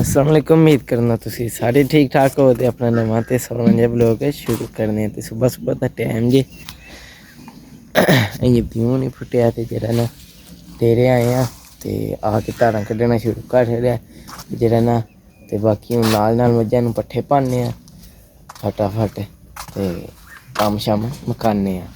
अस्सलाम वालेकुम। उम्मीद करना तुसी सारे ठीक ठाक हो ते अपना नवा ते सोहना जिहा ब्लॉग शुरू करने ते सुबह सुबह दा टाइम जे ये प्यूं नहीं फुट्टिया ते जेह्ड़ा ना डेरे आए हैं ते आके धारां कड्ढना शुरू कर छड़ेआ जेह्ड़ा ना ते बाकी हून नाल नाल मज्झां नूं पट्ठे पान्ने आं फटाफट ते कम्म शम्म मकाने आं।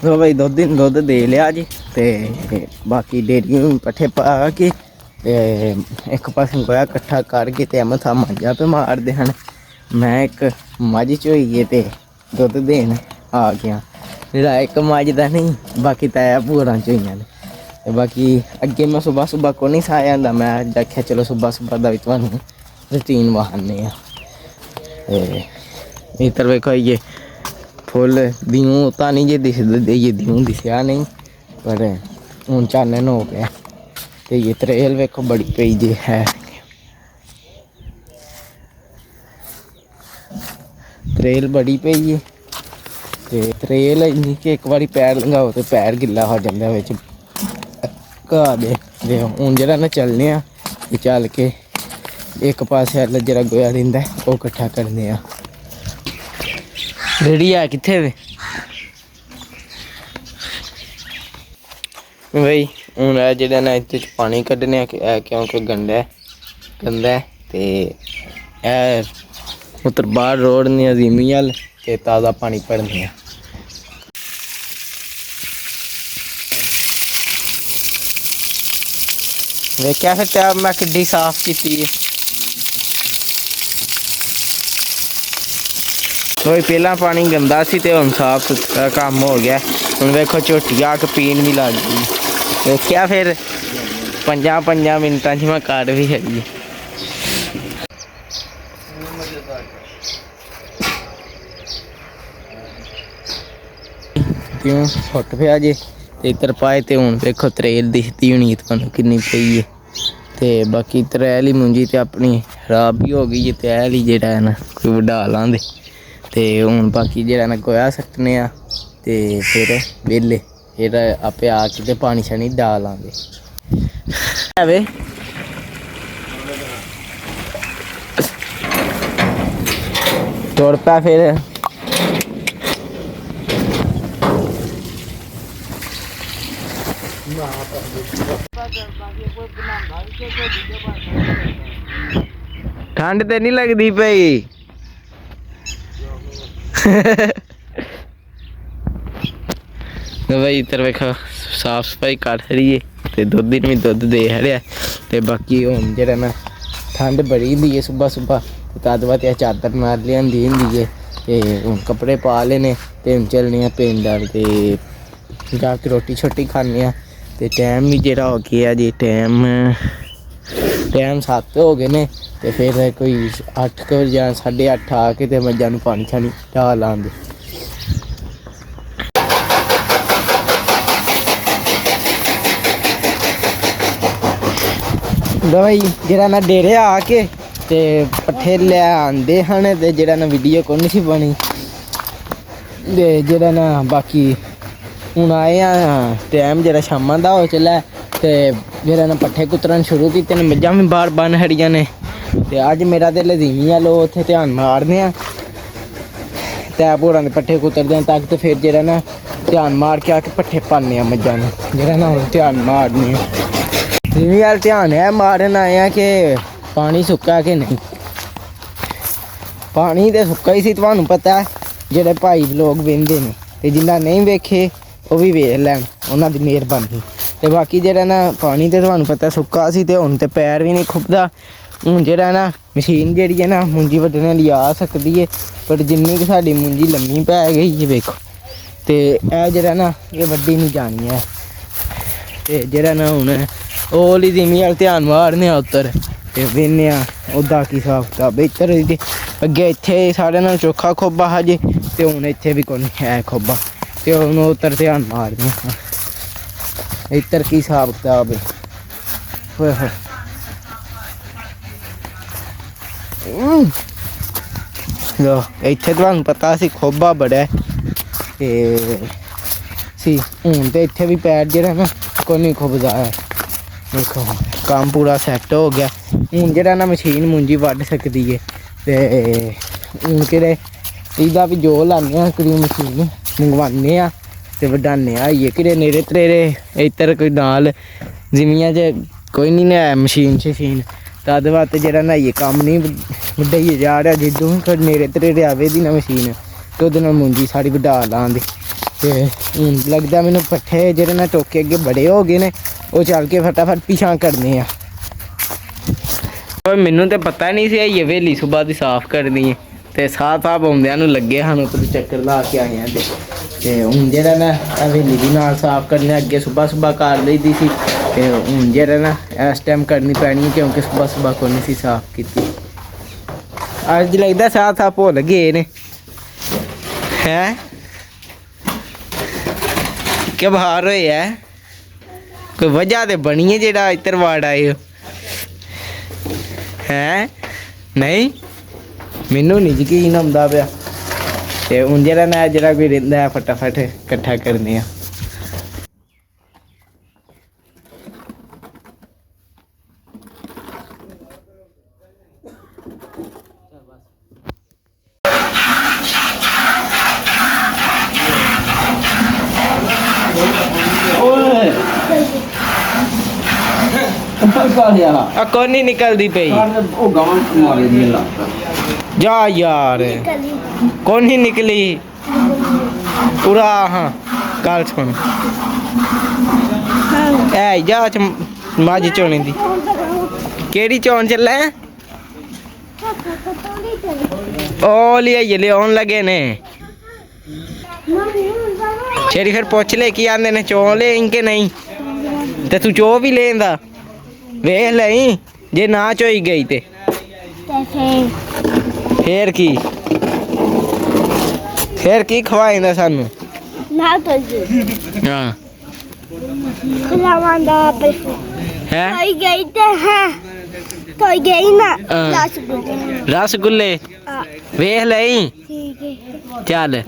तो भाई दुद्ध दे लिया जी ते बाकी डेरी पट्ठे पा के एक पासे गोया कट्ठा करके ते मथा मंजा पे मारदे हैं। मैं एक मझ च होइए ते दुद्ध देन आ गया। मेरा एक मझ दा नहीं बाकी ताया भूरां च होइयां ने ते बाकी अग्गे मैं सुबह सुबह को नहीं साया होंदा। मैं आखेआ चलो सुबह सुबह दा भी तुहानूं रूटीन वखाने आ। इधर वेखो ये फुल दिऊं तानी जे दिखदे ये दिऊं दिसया नहीं पर हूँ चानन हो गया ते ये त्रेल वेखो बड़ी पई जे है। त्रेल बड़ी पई है ते त्रेल इन्नी कि एक बारी पैर लंघाओ तो पैर गिल्ला हो जाता बिच घाह दे। हूँ जरा ना चलने आ चल के एक पासे जरा गोया रहिंदा वो कट्ठा करने आ। रेडी है कित्थे वे भाई हूँ जेह्ड़ा ना इत्त च पानी कड्ढने क्योंकि गंदा है ते उधर बाहर रोड ने अजीमी अल ते ताज़ा पानी भरने। वेख्या फिर टैब मैं किड्डी साफ की है। कोई पहला पानी गंदा सी ते हुण साफ सुथरा काम हो गया। हुण वेखो झोटी आके पीन भी लग गई। वेख्या फिर 5 मिनटां च मैं कर भी छड़ी। क्यों फुट पिया जे इधर पाए ते हुण देखो त्रेल दिखती होनी तुहानूं किन्नी पई है ते बाकी त्रेल ही मुंजी ते अपनी खराब भी हो गई है ते ऐल ही जेह्ड़ा है ना कोई वड्डा लांदे ते हुण बाकी जेह्ड़ा ना गोया सट्टने आ ते फिर बेल्ले फिर आपे आके ते पानी शानी डाल आंदे वे तुर पै फिर ठंड ते नहीं लगती पई भाई इधर वेखो साफ सफाई कर छड़िए ते दुद्ध भी दुद्ध दे छड़िया ते बाकी हुण जेह्ड़ा ना ठंड बड़ी होंदी है सुबह सुबह तद बाद चादर मार लियांदी होंदी है ते हुण कपड़े पा लेने ते हुण चलने पिंड अल ते जाके रोटी शोटी खाने ते टाइम भी जेह्ड़ा हो गया जी टाइम 7 हो गए ने ते फिर कोई 8 या 8:30 आके ते मज्झां नूं पानी शानी डाल आंदे। भाई जेह्ड़ा ना डेरे आके ते पट्ठे लै आंदे हन ते जेह्ड़ा ना वीडियो को नहीं सी बनी ते जेह्ड़ा ना बाकी हूँ आए हैं टाइम जेह्ड़ा शामां दा हो चला ते जेह्ड़ा ना पट्ठे कुतरन शुरू कीते ने मज्झां भी बाहर बन खड़ियां ने ते अज्ज मेरा ते लजीमी आ लो उत्थे ध्यान मारने आ तै भोरां दे पट्ठे कुतरदे तक ते फिर जेह्ड़ा ना ध्यान मार के आके पट्ठे पाने आ मज्झां नूं जेह्ड़ा ना हुण ध्यान मारने लजीमी अल ध्यान है मारन आए हैं कि पानी सुक्का कि नहीं। पानी तो सुक्का ही सी तुहानूं पता है जेह्ड़े भाई लोग वेंदे ने ਤੇ ਜਿੰਨਾ ਨਹੀਂ ਵੇਖੇ ਉਹ ਵੀ ਵੇਖ ਲੈਣ, ਉਹਨਾਂ ਦੀ ਮਿਹਰਬਾਨੀ। ਤੇ ਬਾਕੀ ਜਿਹੜਾ ਨਾ ਪਾਣੀ ਤੇ ਤੁਹਾਨੂੰ ਪਤਾ ਸੁੱਕਾ ਸੀ ਤੇ ਹੁਣ ਤੇ ਪੈਰ ਵੀ ਨਹੀਂ ਖੁੱਬਦਾ। ਹੁਣ ਜਿਹੜਾ ਨਾ ਮਸ਼ੀਨ ਜਿਹੜੀ ਹੈ ਨਾ ਮੁੰਜੀ ਵੱਢਣ ਲਈ ਆ ਸਕਦੀ ਹੈ, ਪਰ ਜਿੰਨੀ ਕਿ ਸਾਡੀ ਮੁੰਜੀ ਲੰਮੀ ਪੈ ਗਈ ਹੈ ਵੇਖੋ, ਤੇ ਇਹ ਜਿਹੜਾ ਨਾ ਇਹ ਵੱਢੀ ਨਹੀਂ ਜਾਣੀ ਹੈ। ਤੇ ਜਿਹੜਾ ਨਾ ਹੁਣ ਉਹ ਵਾਲੀ ਜ਼ਿਮੀ ਵੱਲ ਧਿਆਨ ਮਾਰਨੇ ਆ ਉੱਤਰ, ਤੇ ਵੇਖਦੇ ਹਾਂ ਉੱਦਾਂ ਕੀ ਹਿਸਾਬ ਕਿਤਾਬ। ਇੱਧਰ ਅੱਗੇ ਇੱਥੇ ਸਾਰਿਆਂ ਨਾਲ ਚੋਖਾ ਖੋਬਾ ਹਜੇ, ਤੇ ਹੁਣ ਇੱਥੇ ਵੀ ਕੋਈ ਹੈ ਖੋਬਾ, ਤੇ ਹੁਣ ਉੱਤਰ ਧਿਆਨ ਮਾਰਦੇ ਹਾਂ ਇੱਧਰ ਕੀ ਹਿਸਾਬ ਕਿਤਾਬ ਹੈ। ਹੋਏ ਹੋਏ ਲੋ ਇੱਥੇ ਤੁਹਾਨੂੰ ਪਤਾ ਸੀ ਖੋਬਾ ਬੜਾ ਤੇ ਸੀ, ਹੁਣ ਤੇ ਇੱਥੇ ਵੀ ਪੈਰ ਜਿਹੜਾ ਨਾ ਕੋਈ ਨਹੀਂ ਖੁੱਬਦਾ ਹੈ। ਦੇਖੋ ਕੰਮ ਪੂਰਾ ਸੈੱਟ ਹੋ ਗਿਆ। ਹੁਣ ਜਿਹੜਾ ਨਾ ਮਸ਼ੀਨ ਮੁੰਜੀ ਵੱਢ ਸਕਦੀ ਹੈ, ਤੇ ਹੁਣ ਕਿਹੜੇ ਇਹਦਾ ਵੀ ਜੋ ਲਾਉਂਦੇ ਹਾਂ ਕਰੀ ਮਸ਼ੀਨ ਮੰਗਵਾਉਂਦੇ ਹਾਂ ਤੇ ਵਢਾਉਂਦੇ ਹਾਂ। ਆਈਏ ਕਿਹੜੇ ਨੇੜੇ ਤਰੇੜੇ ਇੱਧਰ ਕੋਈ ਨਾਲ ਜ਼ਿਮੀਆਂ 'ਚ ਕੋਈ ਨਹੀਂ ਨਾ ਮਸ਼ੀਨ ਸ਼ੀਨ, ਤਾਂ ਉਹਦੇ ਵਾਸਤੇ ਜਿਹੜਾ ਨਾ ਇਹ ਕੰਮ ਨਹੀਂ ਵਢਾਈਏ ਜਾ ਰਿਹਾ। ਜਿੱਦੋਂ ਕੋਈ ਨੇੜੇ ਤਰੇੜੇ ਆਵੇ ਦੀ ਨਾ ਮਸ਼ੀਨ ਤੇ ਉਹਦੇ ਨਾਲ ਮੁੰਜੀ ਸਾਰੀ ਵਢਾ ਲਾਂਦੇ। ਤੇ ਹੁਣ ਲੱਗਦਾ ਮੈਨੂੰ ਪੱਠੇ ਜਿਹੜੇ ਨਾ ਟੋਕੇ ਅੱਗੇ ਬੜੇ ਹੋ ਗਏ ਨੇ, ਉਹ ਚੱਲ ਕੇ ਫਟਾਫਟ ਪਿਛਾਂ ਕਰਨੇ ਆ। ਮੈਨੂੰ ਤਾਂ ਪਤਾ ਨਹੀਂ ਸੀ ਇਹ ਹਵੇਲੀ ਸੁਬਾਹ ਦੀ ਸਾਫ਼ ਕਰਨੀ ਹੈ, ਤੇ ਸਾਫ਼ ਆਉਂਦਿਆਂ ਨੂੰ ਲੱਗੇ ਸਾਨੂੰ ਉੱਥੇ ਚੱਕਰ ਲਾ ਕੇ ਆਏ ਹਾਂ। ਤੇ ਹੁਣ ਜਿਹੜਾ ਨਾ ਹਵੇਲੀ ਦੀ ਨਾਲ ਸਾਫ਼ ਕਰਨੇ ਅੱਗੇ ਸੁਬਾਹ ਕਰ ਲਈਦੀ ਸੀ, ਤੇ ਹੁਣ ਜਿਹੜਾ ਨਾ ਇਸ ਟਾਈਮ ਕਰਨੀ ਪੈਣੀ ਹੈ ਕਿਉਂਕਿ ਸੁਬਾਹ ਕੋਈ ਨਹੀਂ ਸੀ ਸਾਫ਼ ਕੀਤੀ। ਅੱਜ ਲੱਗਦਾ ਸਾਫ਼ ਭੁੱਲ ਗਏ ਨੇ ਹੈ ਕਿ ਬਾਹਰ ਹੋਏ ਹੈ ਕੋਈ ਵਜ੍ਹਾ ਤੇ ਬਣੀ ਹੈ ਜਿਹੜਾ ਇੱਧਰ ਵਾੜ ਆਏ ਹੋ ਹੈ। ਨਹੀਂ ਮੈਨੂੰ ਨਹੀਂ ਯਕੀਨ ਆਉਂਦਾ ਪਿਆ। ਤੇ ਹੁਣ ਜਿਹੜਾ ਨਾ ਜਿਹੜਾ ਕੋਈ ਰਹਿੰਦਾ ਫਟਾਫਟ ਇਕੱਠਾ ਕਰਨੇ ਆ। ਕੋਈ ਨਹੀਂ ਨਿਕਲਦੀ ਪਈ ਜਾ ਯਾਰ, ਕੋਈ ਨਹੀਂ ਨਿਕਲੀ ਪੂਰਾ। ਹਾਂ ਗੱਲ ਸੁਣ, ਐ ਜਾ ਮੱਝ ਚੋਣੇ ਦੀ ਕਿਹੜੀ ਚੋਣ ਚੱਲੇ ਉਹ ਲਿਆਉਣ ਲੱਗੇ ਨੇ। ਛੇੜੀ ਫਿਰ ਪੁੱਛ ਲੈ ਕੀ ਆਂਦੇ ਨੇ, ਚੋ ਲੈ ਕਿ ਨਹੀਂ, ਤੇ ਤੂੰ ਚੋ ਵੀ ਲੈਂਦਾ ਵੇਖ ਲਈ। ਜੇ ਨਾ ਚੋਈ ਗਈ ਤੇ ਫੇਰ ਕੀ ਖਵਾਏਂਦਾ ਸਾਨੂੰ ਨਾ ਤਾਂ ਹਾਂ ਖਲਾਵਾਂਦਾ ਹੈ ਕੋਈ ਗਈ ਤੇ ਹੈ ਕੋਈ ਗਈ ਨਾ ਰਸਗੁੱਲੇ ਵੇਖ ਲਈ। ਠੀਕ ਹੈ ਚੱਲ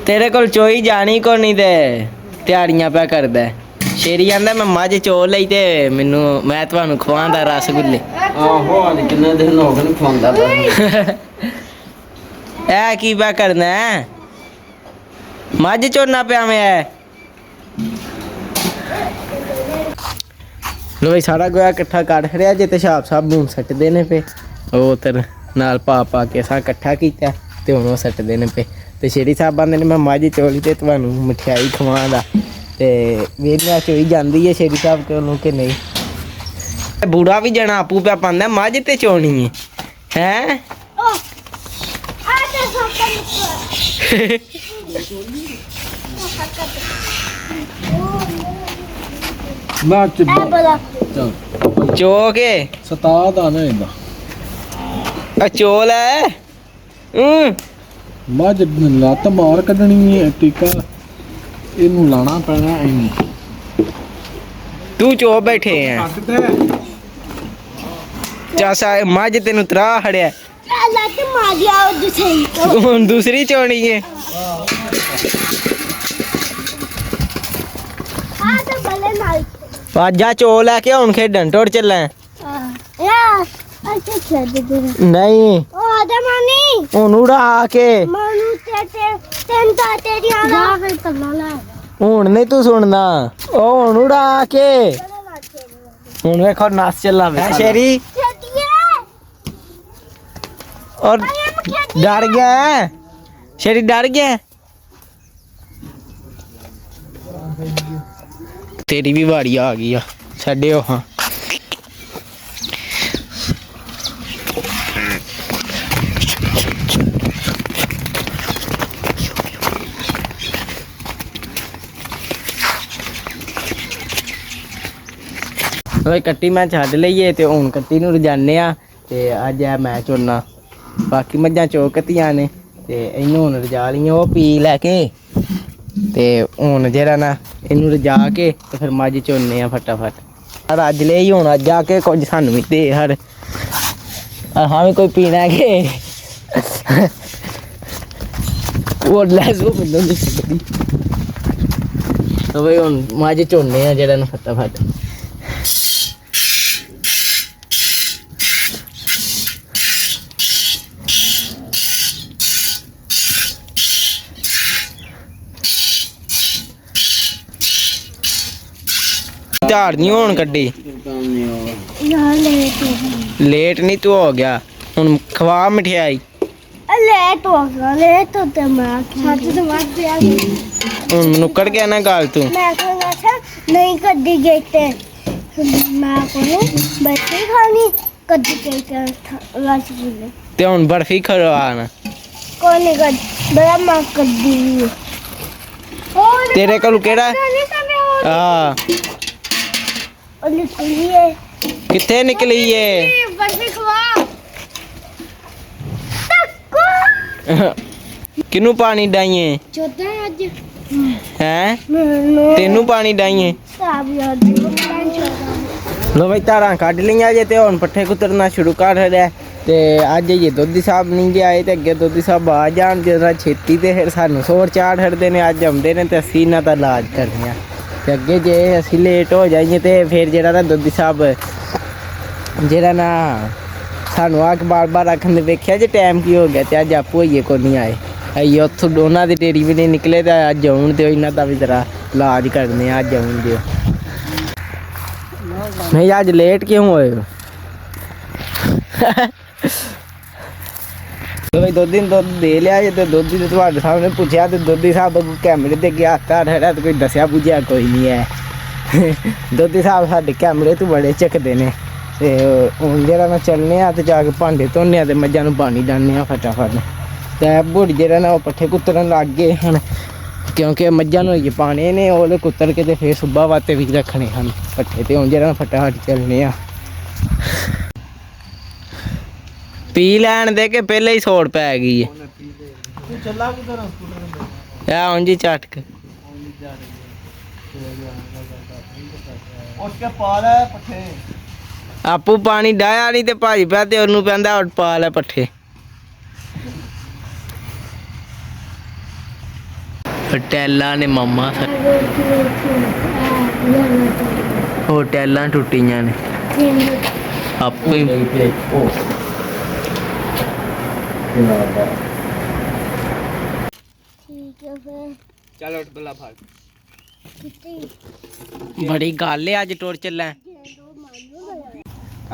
ਤੇਰੇ ਕੋਲ ਚੋਈ ਜਾਣੀ ਕੋ ਨਹੀਂ ਤੇ ਤਿਆਰੀਆਂ ਪਿਆ ਕਰਦਾ। ਸ਼ੇਰੀ ਆਂਦਾ ਮੈਂ ਮੱਝ ਚੋ ਲਈ ਤੇ ਮੈਂ ਤੁਹਾਨੂੰ ਖਵਾਉਂਦਾ ਰਸਗੁੱਲੇ। ਆਹੋ ਅੱਜ ਕਿੰਨੇ ਦਿਨ ਹੋ ਗਏ ਨਹੀਂ ਖਵਾਉਂਦਾ ਇਹ ਕੀ ਪਿਆ ਕਰਨਾ ਮੱਝ ਚੋਨਾ ਪਿਆ ਮੈਂ। ਲੋ ਬਈ ਸਾਰਾ ਗੋਇਆ ਇਕੱਠਾ ਕਰ ਰਿਹਾ ਜੇ, ਤੇ ਸ਼ਾਪ ਸਾਹਿਬ ਨੂੰ ਸੱਟਦੇ ਨੇ ਪਏ ਉਹ ਤਰ ਨਾਲ ਪਾ ਕੇ ਸਾਰਾ ਇਕੱਠਾ ਕੀਤਾ ਤੇ ਹੁਣ ਉਹ ਸੱਟਦੇ ਨੇ ਪਏ। ਤੇ ਸ਼ੇਰੀ ਸਾਹਿਬ ਆਂਦੇ ਨੇ ਮੈਂ ਮੱਝ ਚੋਲੀ ਤੇ ਤੁਹਾਨੂੰ ਮਠਿਆਈ ਖਵਾਉਂਦਾ। ਤੇ ਵੇਖਿਆ ਚੋਈ ਜਾਂਦੀ ਹੈ ਸ਼ੇਰੀ ਸਾਹਿਬ ਕੋਲੋਂ ਕਿ ਨਹੀਂ। ਬੂੜਾ ਵੀ ਜਣਾ ਆਪੂ ਪਿਆ ਪਾਉਂਦਾ ਮੱਝ ਤੇ ਚੋਣੀ ਹੈ ਮੈਂ ਚੋ ਕੇ ਸਤਾਦ ਆ ਨਾ ਇਹਦਾ ਆ ਚੋਲ ਹੈ ਮੱਝ ਲੱਤ ਮਾਰ ਕੱਢਣੀ ਹੈ ਟੀਕਾ ਇਹਨੂੰ ਲਾਣਾ ਪੈਣਾ ਇਹਨੂੰ। ਤੂੰ ਚੋ ਬੈਠੇ ਆ ਚਾਸਾ ਮੱਝ ਤੈਨੂੰ ਤਰਾ ਹੜਿਆ ਲੱਤ ਮਾਰ ਗਿਆ ਉਹ ਹੁਣ ਦੂਸਰੀ ਚੋਣੀ ਹੈ। ਆ ਤਾਂ ਬਲੇ ਨਾਲ ਆਜਾ ਚੋ ਲੈ ਕੇ ਹੁਣ ਖੇਡਣ ਟੁੱਟ ਚੱਲਾਂ। ਯਾ ਅੱਛਾ ਛੱਡ ਦੇ ਨਹੀਂ ਉਹ ਆਦਾ ਮਾਨੀ ਹੁਣ ਉਡਾ ਕੇ ਮਾਨੂ ਤੇ ਤੈਨੂੰ ਤਾਂ ਤੇਰੀ ਆ ਜਾ ਫਿਰ ਕੱਲਾ ਲੈ ਹੁਣ ਨਹੀਂ ਤੂੰ ਸੁਣਦਾ ਉਹ ਹੁਣ ਉਡਾ ਕੇ ਹੁਣ ਵੇਖੋ ਨੱਸ ਚੱਲਾ ਵੇ ਸ਼ੇਰੀ और डर गया है शेरी, डर गया है। तेरी भी बारी आ गई आ, छड्डियो हाँ। ਓਏ ਕੱਟੀ ਮੈਂ ਛੱਡ ਲਈਏ ਤੇ ਹੁਣ ਕੱਟੀ ਨੂੰ ਰਜਾਨੇ ਆ ਤੇ ਅੱਜ ਆ ਮੈਂ ਚੋਣਾ, ਬਾਕੀ ਮੱਝਾਂ ਚੋਕਤੀਆਂ ਨੇ ਤੇ ਇਹਨੂੰ ਹੁਣ ਰਜਾ ਲਈਆਂ ਉਹ ਪੀ ਲੈ ਕੇ ਤੇ ਹੁਣ ਜਿਹੜਾ ਨਾ ਇਹਨੂੰ ਰਜਾ ਕੇ ਤੇ ਫਿਰ ਮੱਝ ਚੋਨੇ ਆ ਫਟਾਫਟ। ਰੱਜ ਲੈ ਹੀ ਹੁਣ ਅੱਜ ਆ ਕੇ ਕੁਝ ਸਾਨੂੰ ਵੀ ਦੇ ਹਰ ਹਾਂ ਵੀ ਕੋਈ ਪੀਣਾ ਹੈ ਕਿ ਉਹ ਲੈ ਸੋ ਬੰਦੋਂ ਦੀ ਸਿੱਧੀ ਤੋ ਹੁਣ ਮੱਝ ਚੋਨੇ ਆ ਜਿਹੜਾ ਨਾ ਫਟਾਫਟ। ਝਾੜ ਨਹੀਂ ਹੋਣ ਕੱਢੀ ਯਾਰ ਲੇਟ ਨਹੀਂ ਤੂੰ ਹੋ ਗਿਆ ਹੁਣ ਖਵਾ ਮਠਿਆਈ। ਲੇਟ ਹੋ ਗਿਆ, ਲੇਟ ਤੇ ਮੈਂ ਸੱਚ ਤੇ ਮਰ ਗਿਆ। ਹੁਣ ਨੁੱਕੜ ਗਿਆ ਨਾ ਗੱਲ ਤੂੰ। ਮੈਂ ਕਹਿੰਦਾ ਸੀ ਨਹੀਂ ਕੱਢੀ ਗਈ ਤੇ ਮੈਂ ਕੋਲੋਂ ਬੈਠੀ ਖਾਣੀ ਕੱਢੀ ਗਈ ਤੇ ਰਸਗੁੱਲੇ ਤੇ ਹੁਣ ਬਰਫੀ ਖਵਾਣਾ ਕੋਈ ਨਹੀਂ ਕੱਢ ਬੜਾ ਮੈਂ ਕੱਢੀ। ਉਹ ਤੇਰੇ ਕੋਲ ਕਿਹੜਾ ਆ ਉਹ ਨਿਕਲੀਏ ਕਿੱਥੇ ਨਿਕਲੀ ਏ? ਬਰਫੀ ਖਵਾ ਕਿਨੂੰ ਪਾਣੀ ਡਾਈਏ ਚੋਦਾ ਅੱਜ ਹੈ? ਮੈਨੂੰ ਤੈਨੂੰ ਪਾਣੀ ਡਾਈਏ? ਸਾਬ ਯਾਦ ਨਹੀਂ ਚੋਦਾ। ਲੋ ਬਈ ਧਾਰਾਂ ਕੱਢ ਲਈਆਂ ਜੇ ਤੇ ਹੁਣ ਪੱਠੇ ਕੁਤਰਨਾ ਸ਼ੁਰੂ ਕਰ ਰਿਹਾ ਤੇ ਅੱਜ ਇਹ ਦੋਧੀ ਸਾਹਿਬ ਨਹੀਂ ਜੇ ਆਏ ਤੇ ਅੱਗੇ ਦੋਧੀ ਸਾਹਿਬ ਆ ਜਾਣ ਜਰਾ ਛੇਤੀ ਤੇ ਫਿਰ ਸਾਨੂੰ ਸੋਰ ਚਾੜ ਛੱਡਦੇ ਨੇ। ਅੱਜ ਆਉਂਦੇ ਨੇ ਤੇ ਅਸੀਂ ਇਹਨਾਂ ਦਾ ਇਲਾਜ ਕਰਦੇ ਹਾਂ ਤੇ ਅੱਗੇ ਜੇ ਅਸੀਂ ਲੇਟ ਹੋ ਜਾਈਏ ਤੇ ਫਿਰ ਜਿਹੜਾ ਨਾ ਦੋਧੀ ਸਾਹਿਬ ਜਿਹੜਾ ਨਾ ਸਾਨੂੰ ਆ ਕੇ ਬਾਰ-ਬਾਰ ਆਖਣ ਦੇ ਵੇਖਿਆ ਜੇ ਟਾਈਮ ਕੀ ਹੋ ਗਿਆ ਤੇ ਅੱਜ ਆਪੋ ਹੋਈਏ ਕੋਈ ਨਹੀਂ ਆਏ। ਅਸੀਂ ਉੱਥੋਂ ਦੋਨਾਂ ਦੀ ਡੇਰੀ ਵੀ ਨਹੀਂ ਨਿਕਲੇ ਤੇ ਅੱਜ ਆਉਣ ਦਿਓ ਇਹਨਾਂ ਦਾ ਵੀ ਜ਼ਰਾ ਇਲਾਜ ਕਰਨੇ ਆ। ਅੱਜ ਆਉਣ ਦਿਓ। ਨਹੀਂ ਅੱਜ ਲੇਟ ਕਿਉਂ ਹੋਏ ਹੋ? ਬਈ ਦੋਧੀ ਨੂੰ ਦੁੱਧ ਦੇ ਲਿਆ ਜੇ ਤੇ ਦੋਧੀ ਤੇ ਤੁਹਾਡੇ ਸਾਹਮਣੇ ਪੁੱਛਿਆ ਤੇ ਦੋਧੀ ਸਾਹਿਬ ਅੱਗੋਂ ਕੈਮਰੇ ਤੇ ਗਿਆ ਹੱਥਾਂ ਠਹਿਰਾ ਤੇ ਕੋਈ ਦੱਸਿਆ ਪੁੱਛਿਆ ਕੋਈ ਨਹੀਂ ਹੈ। ਦੋਧੀ ਸਾਹਿਬ ਸਾਡੇ ਕੈਮਰੇ ਤੋਂ ਬੜੇ ਚੱਕਦੇ ਨੇ ਤੇ ਹੁਣ ਜਿਹੜਾ ਨਾ ਚੱਲਨੇ ਆ ਤੇ ਜਾ ਕੇ ਭਾਂਡੇ ਧੋਨੇ ਆ ਤੇ ਮੱਝਾਂ ਨੂੰ ਪਾਣੀ ਡਾਲਨੇ ਆ ਫਟਾਫਟ। ਤੇ ਬੁੜ ਜਿਹੜਾ ਨਾ ਉਹ ਪੱਠੇ ਕੁੱਤਰਨ ਲੱਗ ਗਏ ਹਨ ਕਿਉਂਕਿ ਮੱਝਾਂ ਨੂੰ ਇਹ ਪਾਣੇ ਨੇ ਉਹ ਕੁੱਤਰ ਕੇ ਤੇ ਫਿਰ ਸੁਬਾ ਵਾਤੇ ਵੀ ਰੱਖਣੇ ਹਨ ਪੱਠੇ। ਤੇ ਹੁਣ ਜਿਹੜਾ ਫਟਾਫਟ ਚੱਲਨੇ ਆ। ਪੀ ਲੈਣ ਦੇ ਕੇ ਪਹਿਲੇ ਹੀ ਸੋੜ ਪੈ ਗਈ ਹੈ। ਤੂੰ ਚੱਲਾ ਕਿਧਰ ਸਕੂਟਰ ਆ ਉਂਝ ਹੀ ਝਟਕ ਉੱਠ ਕੇ ਪਾ ਲੈ ਪੱਠੇ। ਆਪੂ ਪਾਣੀ ਡਾਇਆ ਨਹੀਂ ਤੇ ਭਾਜੀ ਪਿਆ ਤੇ ਉਹਨੂੰ ਕਹਿੰਦਾ ਉੱਠ ਪਾ ਲੈ ਪੱਠੇ। ਟੈਲਾਂ ਨੇ ਮਾਮਾ ਉਹ ਟੈਲਾਂ ਟੁੱਟੀਆਂ ਨੇ ਆਪੇ ਹੀ। ਠੀਕ ਹੈ ਫਿਰ ਚੱਲ ਉੱਠ ਬੱਲਾ ਫੜ। ਕਿਤੇ ਬੜੀ ਗੱਲ ਹੈ ਅੱਜ ਟੁਰ ਚੱਲਾਂ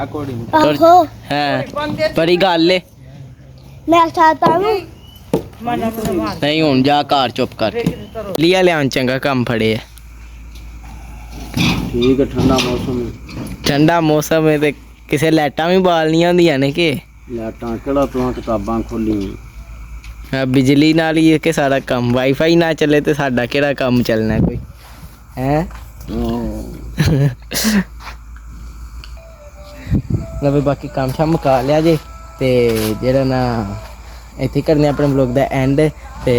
ਅਕੋਰਡਿੰਗ ਆਹੋ ਹੈ ਬੜੀ ਗੱਲ ਹੈ। ਮੈਂ ਚਾਹਤਾ ਹੂੰ ਨਹੀਂ ਹੁਣ ਜਾ ਘਰ ਚੁੱਪ ਕਰਕੇ ਲਿਆ ਲਿਆਉਣ ਚੰਗਾ ਕੰਮ ਫੜੇ ਆ। ਠੀਕ ਹੈ ਠੰਡਾ ਮੌਸਮ ਠੰਡਾ ਮੌਸਮ ਹੈ ਤੇ ਕਿਸੇ ਲਾਈਟਾਂ ਵੀ ਬਾਲਣੀਆਂ ਹੁੰਦੀਆਂ ਨੇ ਕਿ ਲਾਟਾਂ ਕਿਹੜਾ ਤੂੰ ਕਿਤਾਬਾਂ ਖੋਲੀਆਂ ਬਿਜਲੀ ਨਾਲ ਹੀ ਹੈ ਕਿ ਸਾਰਾ ਕੰਮ। ਵਾਈਫਾਈ ਨਾ ਚੱਲੇ ਤੇ ਸਾਡਾ ਕਿਹੜਾ ਕੰਮ ਚੱਲਣਾ ਕੋਈ ਹੈ। ਲਵੇ ਬਾਕੀ ਕੰਮ ਸ਼ਾਮ ਮੁਕਾ ਲਿਆ ਜੇ ਤੇ ਜਿਹੜਾ ਨਾ ਇੱਥੇ ਕਰਨੇ ਆਪਣੇ ਬਲੌਗ ਦਾ ਐਂਡ ਤੇ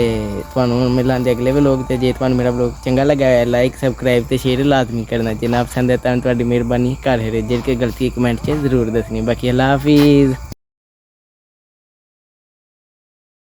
ਤੁਹਾਨੂੰ ਮਿਲਾਂਗੇ ਅਗਲੇ ਵਲੌਗ ਤੇ। ਜੇ ਤੁਹਾਨੂੰ ਮੇਰਾ ਵਲੌਗ ਚੰਗਾ ਲੱਗਾ ਹੈ ਲਾਈਕ ਸਬਸਕ੍ਰਾਈਬ ਤੇ ਸ਼ੇਅਰ ਲਾਜ਼ਮੀ ਕਰਨਾ। ਜੇ ਨਾ ਪਸੰਦ ਹੈ ਤਾਂ ਤੁਹਾਡੀ ਮਿਹਰਬਾਨੀ। ਘਰ ਹੈ ਜੇ ਕੋਈ ਗਲਤੀ ਕਮੈਂਟ 'ਚ ਜ਼ਰੂਰ ਦੱਸਣੀ। ਬਾਕੀ ਅੱਲਾ ਹਾਫਿਜ਼।